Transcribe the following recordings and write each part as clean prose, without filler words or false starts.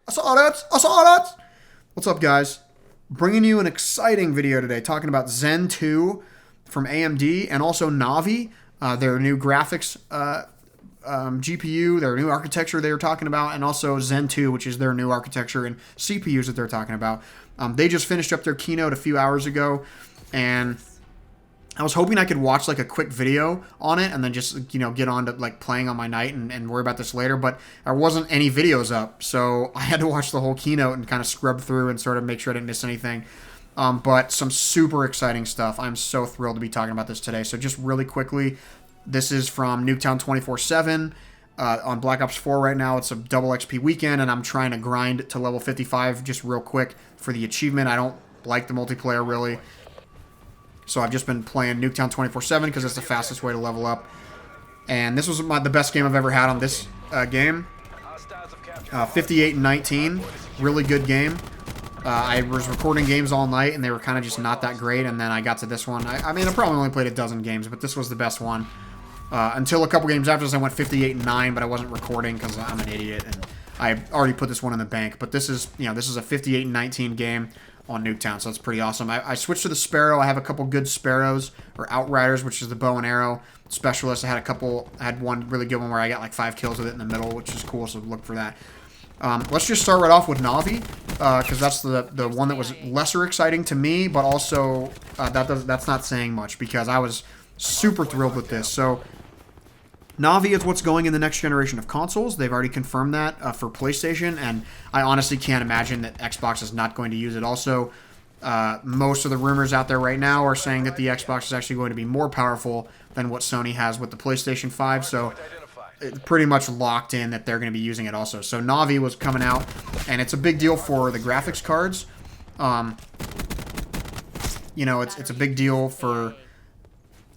I saw that. I saw that. What's up, guys? Bringing you an exciting video today, talking about Zen 2 from AMD and also Navi, their new graphics GPU, their new architecture they were talking about, and also Zen 2, which is their new architecture and CPUs that they're talking about. They just finished up their keynote a few hours ago, and I was hoping I could watch like a quick video on it and then just, get on to like playing on my night and worry about this later, but there wasn't any videos up, so I had to watch the whole keynote and kind of scrub through and sort of make sure I didn't miss anything. But some super exciting stuff. I'm so thrilled to be talking about this today. So just really quickly, this is from Nuketown 24/7 on Black Ops 4 right now. It's a double XP weekend, and I'm trying to grind to level 55 just real quick for the achievement. I don't like the multiplayer really. So I've just been playing Nuketown 24/7 because it's the fastest way to level up. And this was the best game I've ever had on this game. 58-19, really good game. I was recording games all night, and they were kind of just not that great. And then I got to this one. I mean, I probably only played a dozen games, but this was the best one. Until a couple games after this, I went 58-9, but I wasn't recording because I'm an idiot, and I already put this one in the bank. But this is, this is a 58-19 game on Nuketown, so that's pretty awesome. I switched to the Sparrow. I have a couple good Sparrows, or Outriders, which is the bow and arrow specialist. I had one really good one where I got like 5 kills with it in the middle, which is cool, so look for that. Let's just start right off with Navi, because that's the one that was lesser exciting to me, but also that's not saying much, because I was super thrilled with this. So Navi is what's going in the next generation of consoles. They've already confirmed that for PlayStation, and I honestly can't imagine that Xbox is not going to use it. Also, most of the rumors out there right now are saying that the Xbox is actually going to be more powerful than what Sony has with the PlayStation 5, so it's pretty much locked in that they're going to be using it also. So Navi was coming out, and it's a big deal for the graphics cards. It's a big deal for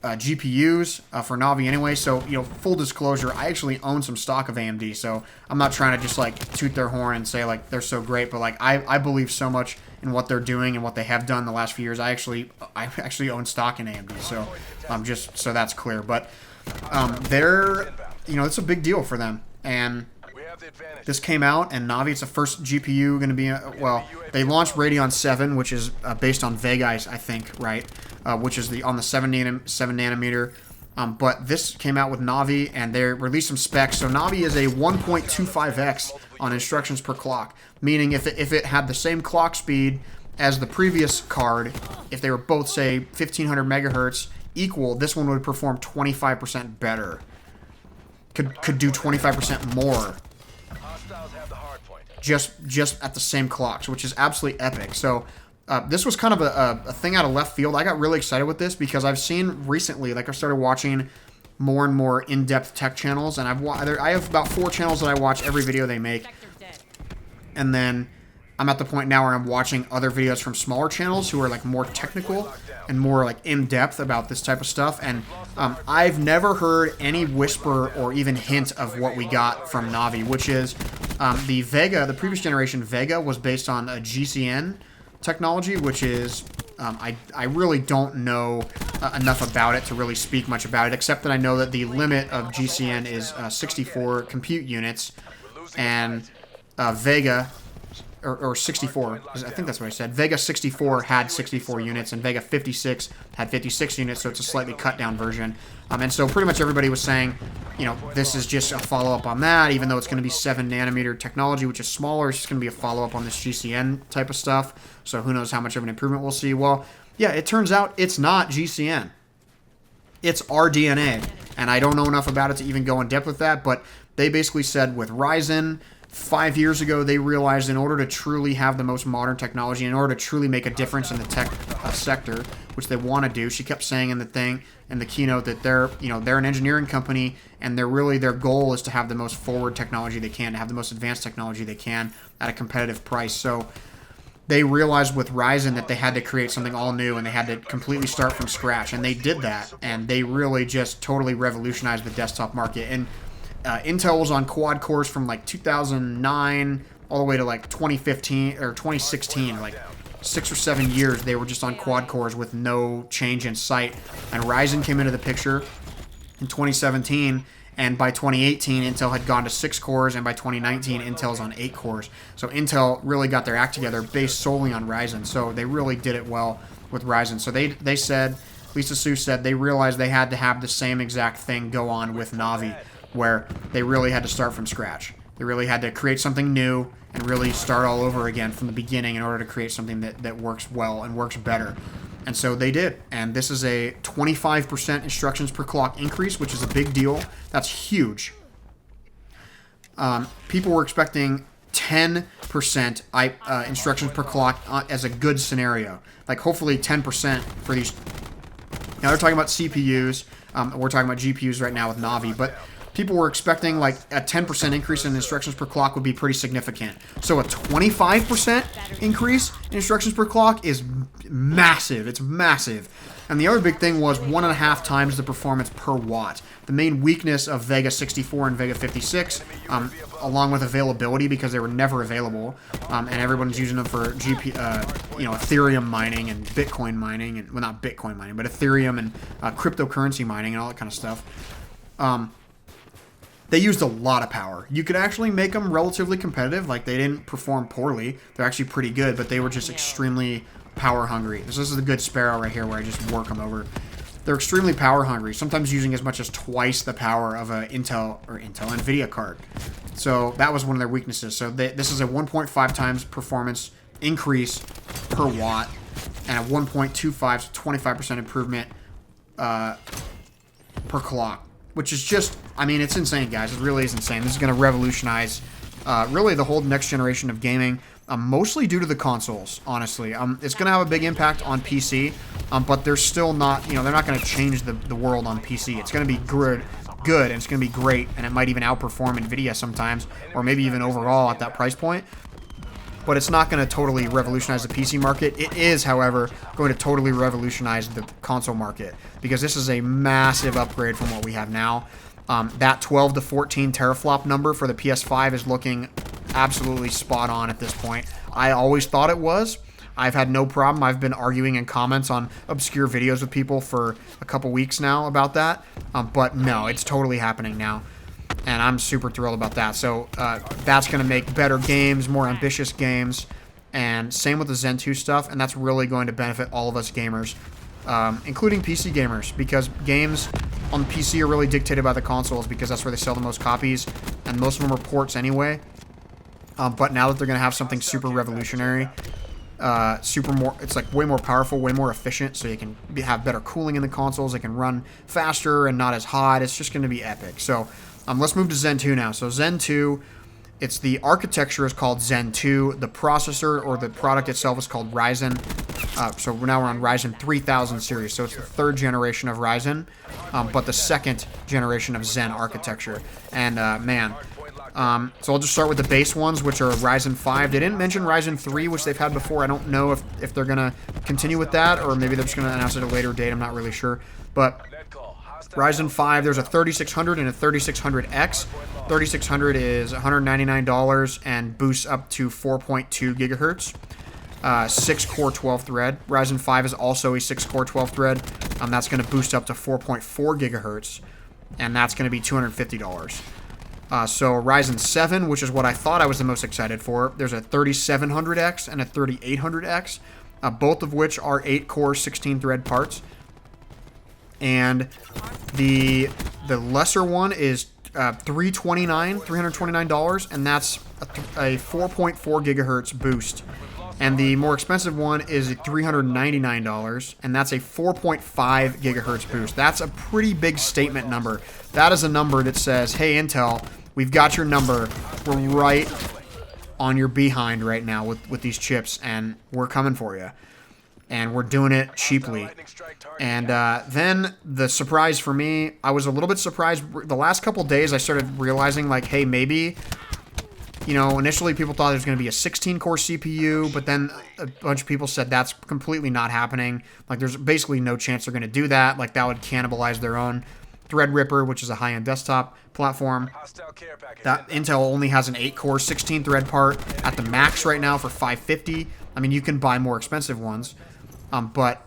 GPUs for Navi anyway. So, full disclosure, I actually own some stock of AMD, so I'm not trying to just like toot their horn and say like they're so great, but like I believe so much in what they're doing and what they have done the last few years. I actually own stock in AMD, so just so that's clear. But they're it's a big deal for them, and this came out, and Navi, it's the first GPU going to be, they launched Radeon 7, which is based on Vega, I think, right? Which is on the 7 nanometer. But this came out with Navi, and they released some specs. So Navi is a 1.25x on instructions per clock, meaning if it had the same clock speed as the previous card, if they were both, say, 1500 megahertz equal, this one would perform 25% better. Could do 25% more. Just at the same clocks, which is absolutely epic. So this was kind of a thing out of left field. I got really excited with this because I've seen recently, like I started watching more and more in-depth tech channels, and I have about 4 channels that I watch every video they make. And then I'm at the point now where I'm watching other videos from smaller channels who are like more technical and more like in-depth about this type of stuff. And I've never heard any whisper or even hint of what we got from Navi, which is the Vega, the previous generation Vega was based on a GCN technology, which is, I really don't know enough about it to really speak much about it, except that I know that the limit of GCN is 64 compute units, and Vega, or 64, I think that's what I said. Vega 64 had 64 units, and Vega 56 had 56 units, so it's a slightly cut down version. And so pretty much everybody was saying, this is just a follow-up on that, even though it's going to be 7 nanometer technology, which is smaller. It's just going to be a follow-up on this GCN type of stuff, so who knows how much of an improvement we'll see. Well, yeah, it turns out it's not GCN. It's RDNA, and I don't know enough about it to even go in depth with that, but they basically said with Ryzen, 5 years ago, they realized in order to truly have the most modern technology, in order to truly make a difference in the tech sector, which they want to do, she kept saying in the keynote that they're an engineering company, and their goal is to have the most forward technology they can, to have the most advanced technology they can at a competitive price. So they realized with Ryzen that they had to create something all new, and they had to completely start from scratch, and they did that, and they really just totally revolutionized the desktop market. And Intel was on quad cores from like 2009 all the way to like 2015 or 2016, like 6 or 7 years they were just on quad cores with no change in sight. And Ryzen came into the picture in 2017, And by 2018, Intel had gone to 6 cores, and by 2019, Intel's on 8 cores. So Intel really got their act together based solely on Ryzen. So they really did it well with Ryzen. So they said, Lisa Su said, they realized they had to have the same exact thing go on with Navi, where they really had to start from scratch. They really had to create something new and really start all over again from the beginning in order to create something that works well and works better. And so they did. And this is a 25% instructions per clock increase, which is a big deal. That's huge. People were expecting 10% instructions per clock as a good scenario. Like hopefully 10% for these. Now they're talking about CPUs. We're talking about GPUs right now with Navi. But people were expecting like a 10% increase in instructions per clock would be pretty significant. So a 25% increase in instructions per clock is massive. It's massive. And the other big thing was 1.5 times the performance per watt. The main weakness of Vega 64 and Vega 56, along with availability, because they were never available, and everyone's using them for Ethereum mining and Bitcoin mining, and well, not Bitcoin mining, but Ethereum and cryptocurrency mining and all that kind of stuff. They used a lot of power. You could actually make them relatively competitive. Like, they didn't perform poorly. They're actually pretty good, but they were just extremely power hungry. This is a good Sparrow right here where I just work them over. They're extremely power hungry, sometimes using as much as twice the power of an Intel NVIDIA card. So that was one of their weaknesses. So this is a 1.5 times performance increase per watt and a 1.25, so 25% improvement per clock. Which is just, I mean, it's insane, guys. It really is insane. This is going to revolutionize really the whole next generation of gaming, mostly due to the consoles, honestly. It's going to have a big impact on PC, but they're still not, they're not going to change the world on PC. It's going to be good, and it's going to be great, and it might even outperform NVIDIA sometimes, or maybe even overall at that price point. But it's not going to totally revolutionize the PC market. It is, however, going to totally revolutionize the console market, because this is a massive upgrade from what we have now. That 12 to 14 teraflop number for the PS5 is looking absolutely spot on at this point. I always thought it was. I've had no problem. I've been arguing in comments on obscure videos with people for a couple weeks now about that. But no, it's totally happening now. And I'm super thrilled about that. So that's going to make better games, more ambitious games, and same with the Zen 2 stuff. And that's really going to benefit all of us gamers, including PC gamers, because games on the PC are really dictated by the consoles, because that's where they sell the most copies, and most of them are ports anyway. But now that they're going to have something super revolutionary, it's like way more powerful, way more efficient, so you can have better cooling in the consoles. It can run faster and not as hot. It's just going to be epic. So let's move to Zen 2 now. So Zen 2, the architecture is called Zen 2. The processor, or the product itself, is called Ryzen. So now we're on Ryzen 3000 series. So it's the 3rd generation of Ryzen, but the 2nd generation of Zen architecture. And so I'll just start with the base ones, which are Ryzen 5. They didn't mention Ryzen 3, which they've had before. I don't know if they're going to continue with that, or maybe they're just going to announce it at a later date. I'm not really sure. But Ryzen 5, there's a 3600 and a 3600X. 3600 is $199 and boosts up to 4.2 gigahertz. 6-core 12-thread. Ryzen 5 is also a 6-core 12-thread. That's going to boost up to 4.4 gigahertz, and that's going to be $250. So Ryzen 7, which is what I thought I was the most excited for, there's a 3700X and a 3800X, both of which are 8-core 16-thread parts. And the lesser one is $329, and that's a 4.4 gigahertz boost. And the more expensive one is $399, and that's a 4.5 gigahertz boost. That's a pretty big statement number. That is a number that says, hey, Intel, we've got your number. We're right on your behind right now with these chips, and we're coming for you. And we're doing it cheaply. And then the surprise for me, I was a little bit surprised. The last couple days, I started realizing, like, hey, maybe, initially people thought there was going to be a 16-core CPU, but then a bunch of people said that's completely not happening. Like, there's basically no chance they're going to do that. Like, that would cannibalize their own Threadripper, which is a high-end desktop platform. That Intel only has an 8-core 16-thread part at the max right now for $550. I mean, you can buy more expensive ones. But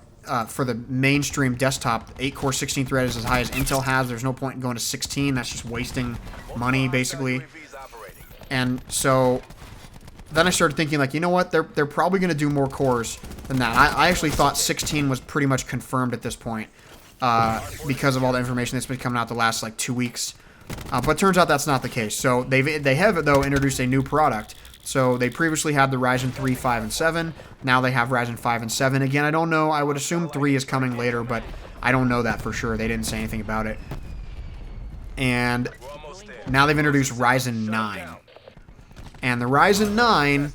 for the mainstream desktop, 8-core, 16 thread is as high as Intel has. There's no point in going to 16. That's just wasting money, basically. And so then I started thinking, like, you know what? They're probably going to do more cores than that. I actually thought 16 was pretty much confirmed at this point because of all the information that's been coming out the last, like, 2 weeks. But it turns out that's not the case. So they have, though, introduced a new product. So they previously had the Ryzen 3, 5, and 7. Now they have Ryzen 5 and 7. Again, I don't know. I would assume 3 is coming later, but I don't know that for sure. They didn't say anything about it. And now they've introduced Ryzen 9. And the Ryzen 9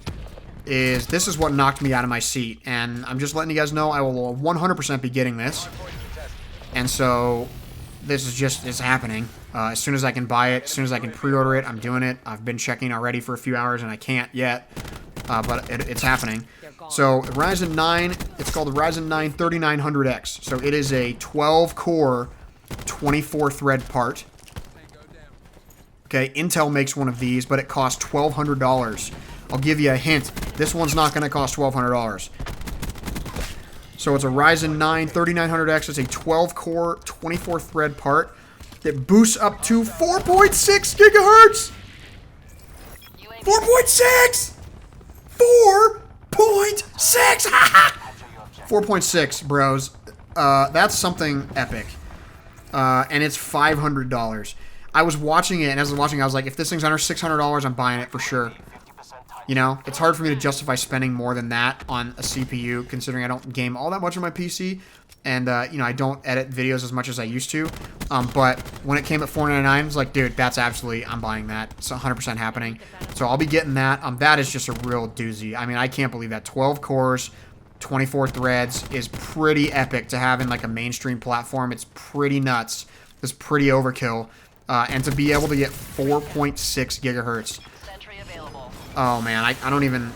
this is what knocked me out of my seat. And I'm just letting you guys know I will 100% be getting this. And so this is happening. As soon as I can buy it, as soon as I can pre-order it, I'm doing it. I've been checking already for a few hours, and I can't yet, but it's happening. So Ryzen 9, it's called the Ryzen 9 3900X. So it is a 12-core, 24-thread part. Okay, Intel makes one of these, but it costs $1,200. I'll give you a hint. This one's not going to cost $1,200. So it's a Ryzen 9 3900X. It's a 12-core, 24-thread part that boosts up to 4.6 gigahertz. 4.6! 4.6! 4.6, bros. That's something epic. And it's $500. I was watching it, and as I was watching, I was like, if this thing's under $600, I'm buying it for sure. You know, it's hard for me to justify spending more than that on a CPU, considering I don't game all that much on my PC, and, you know, I don't edit videos as much as I used to. But when it came at $499, I was like, dude, that's absolutely, I'm buying that. It's 100% happening. So I'll be getting that. That is just a real doozy. I mean, I can't believe that. 12 cores, 24 threads is pretty epic to have in, like, a mainstream platform. It's pretty nuts. It's pretty overkill. And to be able to get 4.6 gigahertz. Oh man, I don't even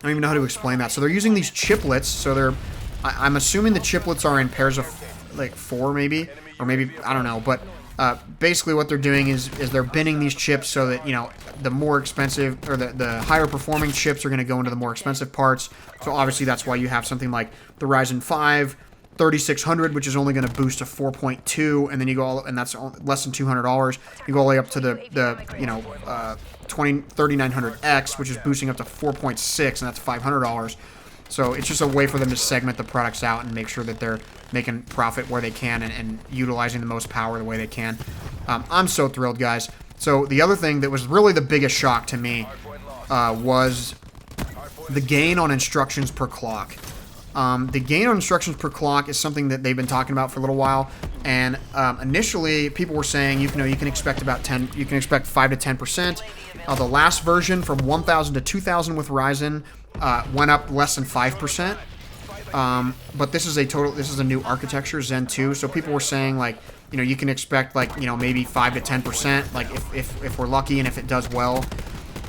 know how to explain that. So they're using these chiplets. So I'm assuming the chiplets are in pairs of like 4 maybe, or maybe I don't know. But basically what they're doing is they're binning these chips so that, you know, the more expensive or the higher performing chips are going to go into the more expensive parts. So obviously that's why you have something like the Ryzen 5 3600, which is only going to boost to 4.2, and then you go and that's less than $200. You go all the way up to the you know 3900X, which is boosting up to 4.6, and that's $500. So it's just a way for them to segment the products out and make sure that they're making profit where they can and utilizing the most power the way they can. I'm so thrilled, guys. So the other thing that was really the biggest shock to me was the gain on instructions per clock. The gain on instructions per clock is something that they've been talking about for a little while, and initially people were saying you can expect about 5 to 10%. The last version from 1000 to 2000 with Ryzen went up less than 5%. But this is a new architecture, Zen 2. So people were saying, like, you know, you can expect, like, you know, maybe 5 to 10%, like if we're lucky and if it does well.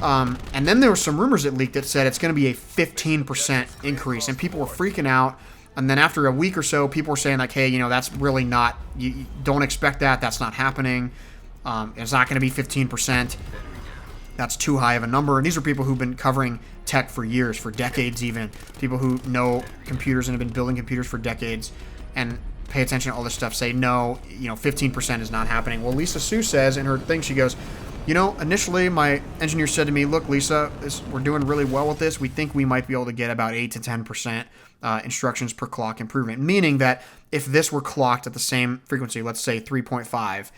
And then there were some rumors that leaked that said it's going to be a 15% increase, and people were freaking out. And then after a week or so, people were saying, like, hey, you know, that's really not, you don't expect that. That's not happening. It's not going to be 15%. That's too high of a number. And these are people who've been covering tech for years, for decades even. People who know computers and have been building computers for decades and pay attention to all this stuff say, no, you know, 15% is not happening. Well, Lisa Su says in her thing, she goes, you know, initially my engineer said to me, look, Lisa, we're doing really well with this. We think we might be able to get about 8 to 10% instructions per clock improvement, meaning that if this were clocked at the same frequency, let's say 3.5,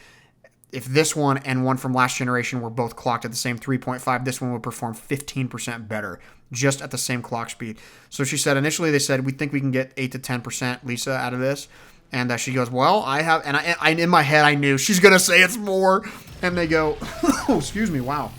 if this one and one from last generation were both clocked at the same 3.5, this one would perform 15% better just at the same clock speed. So she said initially they said, we think we can get 8 to 10%, Lisa, out of this. And she goes, well, I have, and I in my head I knew she's going to say it's more. And they go, oh, excuse me, wow.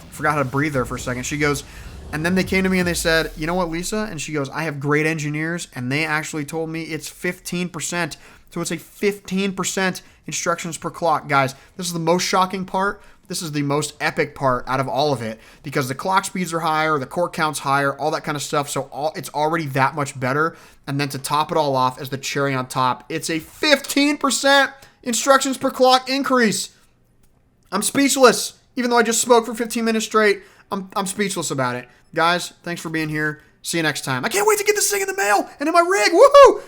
Forgot how to breathe there for a second. She goes, and then they came to me and they said, you know what, Lisa? And she goes, I have great engineers, and they actually told me it's 15%. So it's a 15% instructions per clock. Guys, this is the most shocking part. This is the most epic part out of all of it because the clock speeds are higher, the core count's higher, all that kind of stuff. So it's already that much better. And then to top it all off as the cherry on top, it's a 15% instructions per clock increase. I'm speechless. Even though I just spoke for 15 minutes straight, I'm speechless about it. Guys, thanks for being here. See you next time. I can't wait to get this thing in the mail and in my rig. Woohoo!